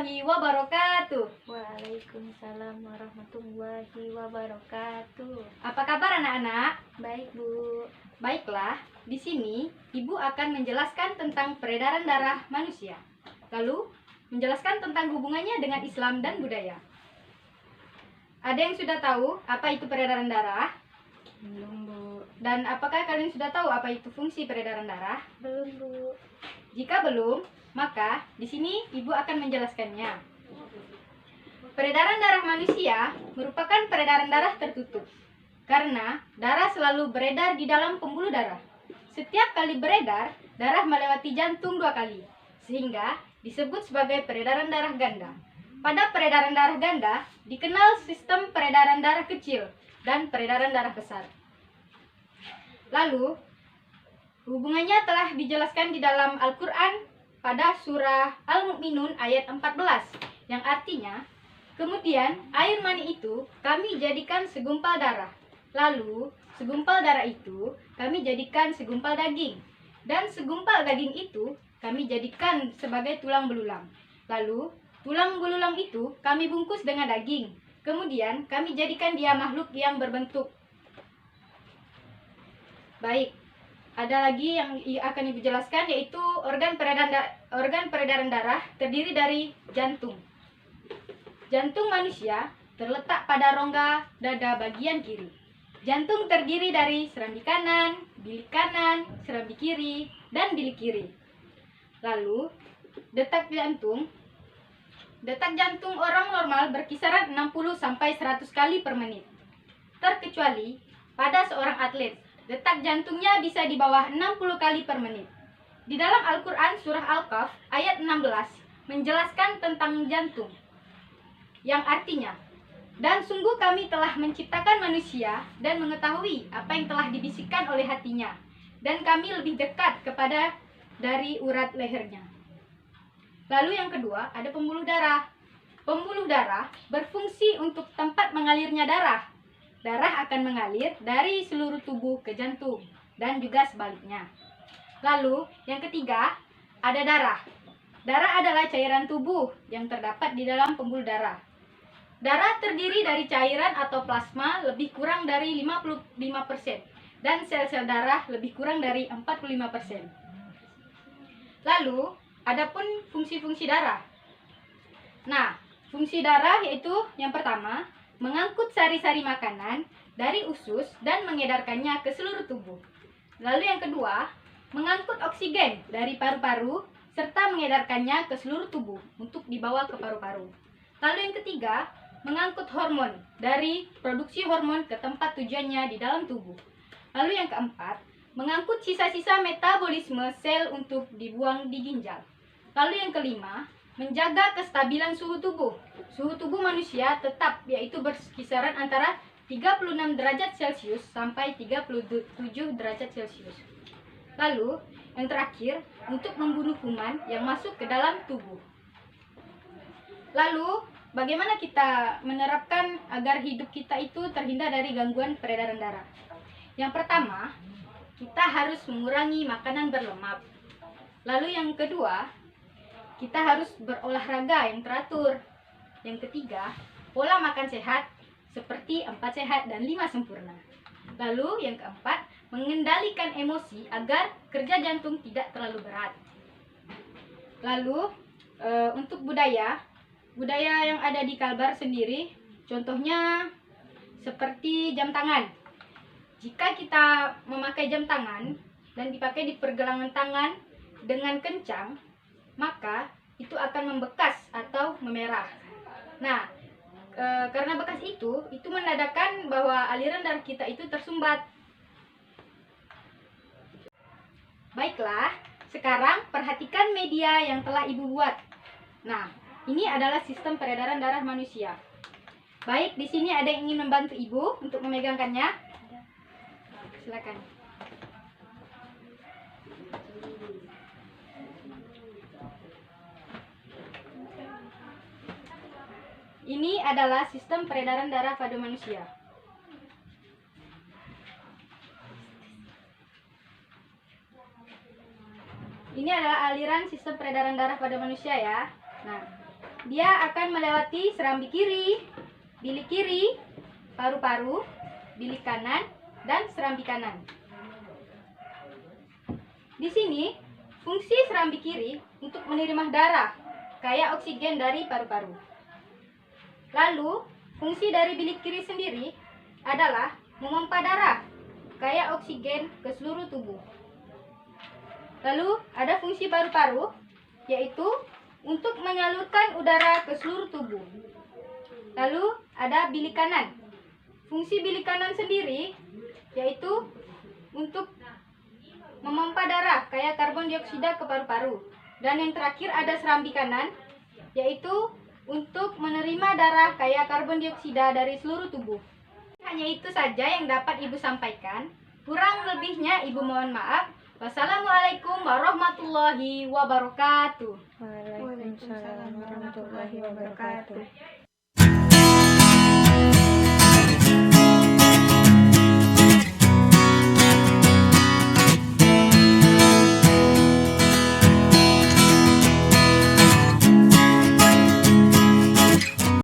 warahmatullahi wabarakatuh. Waalaikumsalam warahmatullahi wabarakatuh. Apa kabar anak-anak? Baik, Bu. Baiklah, di sini Ibu akan menjelaskan tentang peredaran darah manusia. Lalu, menjelaskan tentang hubungannya dengan Islam dan budaya. Ada yang sudah tahu apa itu peredaran darah? Belum, Bu. Dan apakah kalian sudah tahu apa itu fungsi peredaran darah? Belum, Bu. Jika belum, maka di sini Ibu akan menjelaskannya. Peredaran darah manusia merupakan peredaran darah tertutup karena darah selalu beredar di dalam pembuluh darah. Setiap kali beredar, darah melewati jantung 2 kali, sehingga disebut sebagai peredaran darah ganda. Pada peredaran darah ganda, dikenal sistem peredaran darah kecil dan peredaran darah besar. Lalu, hubungannya telah dijelaskan di dalam Al-Quran pada surah Al-Mu'minun ayat 14, yang artinya, kemudian air mani itu kami jadikan segumpal darah. Lalu, segumpal darah itu kami jadikan segumpal daging. Dan segumpal daging itu kami jadikan sebagai tulang belulang. Lalu, tulang belulang itu kami bungkus dengan daging. Kemudian, kami jadikan dia makhluk yang berbentuk. Baik, ada lagi yang akan Ibu jelaskan, yaitu organ peredaran darah terdiri dari jantung. Jantung manusia terletak pada rongga dada bagian kiri. Jantung terdiri dari serambi kanan, kiri, dan bilik kiri. Lalu, detak jantung orang normal berkisaran 60-100 kali per menit. Terkecuali pada seorang atlet, detak jantungnya bisa di bawah 60 kali per menit. Di dalam Al-Quran surah Al-Kahf ayat 16 menjelaskan tentang jantung, yang artinya, dan sungguh kami telah menciptakan manusia dan mengetahui apa yang telah dibisikkan oleh hatinya, dan kami lebih dekat kepada dari urat lehernya. Lalu yang kedua, ada pembuluh darah. Pembuluh darah berfungsi untuk tempat mengalirnya darah. Darah akan mengalir dari seluruh tubuh ke jantung, dan juga sebaliknya. Lalu, yang ketiga, ada darah. Darah adalah cairan tubuh yang terdapat di dalam pembuluh darah. Darah terdiri dari cairan atau plasma lebih kurang dari 55%, dan sel-sel darah lebih kurang dari 45%. Lalu, adapun fungsi-fungsi darah. Nah, fungsi darah yaitu yang pertama, mengangkut sari-sari makanan dari usus dan mengedarkannya ke seluruh tubuh. Lalu yang kedua, mengangkut oksigen dari paru-paru serta mengedarkannya ke seluruh tubuh untuk dibawa ke paru-paru. Lalu yang ketiga, mengangkut hormon dari produksi hormon ke tempat tujuannya di dalam tubuh. Lalu yang keempat, mengangkut sisa-sisa metabolisme sel untuk dibuang di ginjal. Lalu yang kelima, menjaga kestabilan suhu tubuh. Suhu tubuh manusia tetap, yaitu berkisaran antara 36 derajat Celcius sampai 37 derajat Celcius. Lalu, yang terakhir, untuk membunuh kuman yang masuk ke dalam tubuh. Lalu, bagaimana kita menerapkan agar hidup kita itu terhindar dari gangguan peredaran darah? Yang pertama, kita harus mengurangi makanan berlemak. Lalu yang kedua, kita harus berolahraga yang teratur. Yang ketiga, pola makan sehat seperti 4 sehat dan 5 sempurna. Lalu yang keempat, mengendalikan emosi agar kerja jantung tidak terlalu berat. Lalu untuk budaya yang ada di Kalbar sendiri, contohnya seperti jam tangan. Jika kita memakai jam tangan dan dipakai di pergelangan tangan dengan kencang, maka itu akan membekas atau memerah. Nah, karena bekas itu menandakan bahwa aliran darah kita itu tersumbat. Baiklah, sekarang perhatikan media yang telah Ibu buat. Nah, ini adalah sistem peredaran darah manusia. Baik, di sini ada yang ingin membantu Ibu untuk memegangkannya? Silakan. Ini adalah sistem peredaran darah pada manusia. Ini adalah aliran sistem peredaran darah pada manusia ya. Nah, dia akan melewati serambi kiri, bilik kiri, paru-paru, bilik kanan, dan serambi kanan. Di sini, fungsi serambi kiri untuk menerima darah, kayak oksigen dari paru-paru. Lalu, fungsi dari bilik kiri sendiri adalah memompa darah, kayak oksigen ke seluruh tubuh. Lalu, ada fungsi paru-paru, yaitu untuk menyalurkan udara ke seluruh tubuh. Lalu, ada bilik kanan. Fungsi bilik kanan sendiri, yaitu untuk memompa darah kayak karbon dioksida ke paru-paru. Dan yang terakhir ada serambi kanan, yaitu untuk menerima darah kayak karbon dioksida dari seluruh tubuh. Hanya itu saja yang dapat Ibu sampaikan. Kurang lebihnya Ibu mohon maaf. Wassalamualaikum warahmatullahi wabarakatuh. Waalaikumsalam warahmatullahi wabarakatuh.